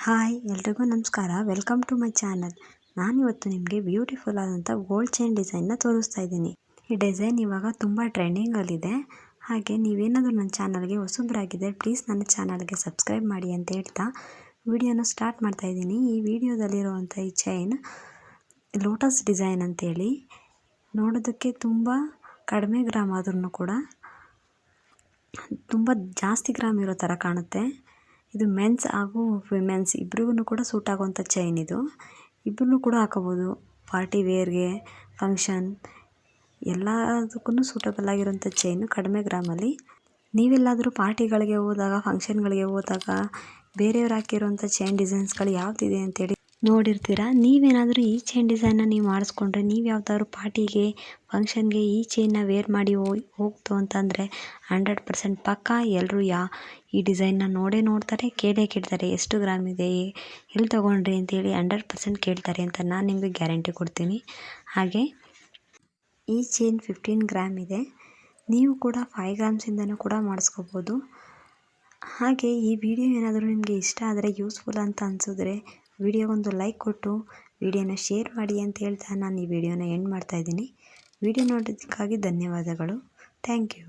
Hi ಎಲ್ರಿಗೂ ನಮಸ್ಕಾರ. Welcome to my channel. ನಾನಿವತ್ತು ನಿಮಗೆ ಬ್ಯೂಟಿಫುಲ್ ಆದಂಥ ಗೋಲ್ಡ್ ಚೈನ್ ಡಿಸೈನ್ನ ತೋರಿಸ್ತಾ ಇದ್ದೀನಿ. ಈ ಡಿಸೈನ್ ಇವಾಗ ತುಂಬ ಟ್ರೆಂಡಿಂಗಲ್ಲಿದೆ. ಹಾಗೆ ನೀವೇನಾದರೂ ನನ್ನ ಚಾನಲ್ಗೆ ಹೊಸಬರಾಗಿದ್ದರೆ ಪ್ಲೀಸ್ ನನ್ನ ಚಾನಲ್ಗೆ ಸಬ್ಸ್ಕ್ರೈಬ್ ಮಾಡಿ ಅಂತ ಹೇಳ್ತಾ ವಿಡಿಯೋನ ಸ್ಟಾರ್ಟ್ ಮಾಡ್ತಾ ಇದ್ದೀನಿ. ಈ ವಿಡಿಯೋದಲ್ಲಿರುವಂಥ ಈ ಚೈನ್ ಲೋಟಸ್ ಡಿಸೈನ್ ಅಂತೇಳಿ ನೋಡೋದಕ್ಕೆ ತುಂಬ ಕಡಿಮೆ ಗ್ರಾಮ್ ಆದ್ರೂ ಕೂಡ ತುಂಬ ಜಾಸ್ತಿ ಗ್ರಾಮ್ ಇರೋ ಥರ ಕಾಣುತ್ತೆ. ಇದು ಮೆನ್ಸ್ ಹಾಗೂ ವಿಮೆನ್ಸ್ ಇಬ್ರಿಗೂ ಕೂಡ ಸೂಟ್ ಆಗುವಂಥ ಚೈನ್ ಇದು. ಇಬ್ಬರೂ ಕೂಡ ಹಾಕೋಬೋದು. ಪಾರ್ಟಿ ವೇರ್ಗೆ, ಫಂಕ್ಷನ್ ಎಲ್ಲದಕ್ಕೂ ಸೂಟಬಲ್ ಆಗಿರೋಂಥ ಚೈನು ಕಡಿಮೆ ಗ್ರಾಮಲ್ಲಿ. ನೀವೆಲ್ಲಾದರೂ ಪಾರ್ಟಿಗಳಿಗೆ ಹೋದಾಗ, ಫಂಕ್ಷನ್ಗಳಿಗೆ ಹೋದಾಗ ಬೇರೆಯವ್ರು ಹಾಕಿರೋಂಥ ಚೈನ್ ಡಿಸೈನ್ಸ್ಗಳು ಯಾವುದಿದೆ ಅಂತೇಳಿ ನೋಡಿರ್ತೀರ. ನೀವೇನಾದರೂ ಈ ಚೈನ್ ಡಿಸೈನ್ನ ನೀವು ಮಾಡಿಸ್ಕೊಂಡ್ರೆ, ನೀವು ಯಾವುದಾದ್ರು ಪಾರ್ಟಿಗೆ, ಫಂಕ್ಷನ್ಗೆ ಈ ಚೈನ್ನ ವೇರ್ ಮಾಡಿ ಹೋಗ್ತು ಅಂತಂದರೆ 100% ಪಕ್ಕ ಎಲ್ಲರೂ ಈ ಡಿಸೈನ್ನ ನೋಡ್ತಾರೆ, ಕೇಳ್ತಾರೆ ಎಷ್ಟು ಗ್ರಾಮ್ ಇದೆ, ಎಲ್ಲಿ ತೊಗೊಂಡ್ರಿ ಅಂತೇಳಿ 100% ಕೇಳ್ತಾರೆ ಅಂತ ನಾನು ನಿಮಗೆ ಗ್ಯಾರಂಟಿ ಕೊಡ್ತೀನಿ. ಹಾಗೆ ಈ ಚೈನ್ 15 ಗ್ರಾಮ್ ಇದೆ. ನೀವು ಕೂಡ 5 ಗ್ರಾಮ್ಸಿಂದನೂ ಕೂಡ ಮಾಡಿಸ್ಕೋಬೋದು. ಹಾಗೆ ಈ ವಿಡಿಯೋ ಏನಾದರೂ ನಿಮಗೆ ಇಷ್ಟ ಆದರೆ, ಯೂಸ್ಫುಲ್ ಅಂತ ಅನಿಸಿದ್ರೆ ವಿಡಿಯೋಗೊಂದು ಲೈಕ್ ಕೊಟ್ಟು ವಿಡಿಯೋನ ಶೇರ್ ಮಾಡಿ ಅಂತ ಹೇಳ್ತಾ ನಾನು ಈ ವಿಡಿಯೋನ ಎಂಡ್ ಮಾಡ್ತಾಯಿದ್ದೀನಿ. ವಿಡಿಯೋ ನೋಡೋದಕ್ಕಾಗಿ ಧನ್ಯವಾದಗಳು. Thank you.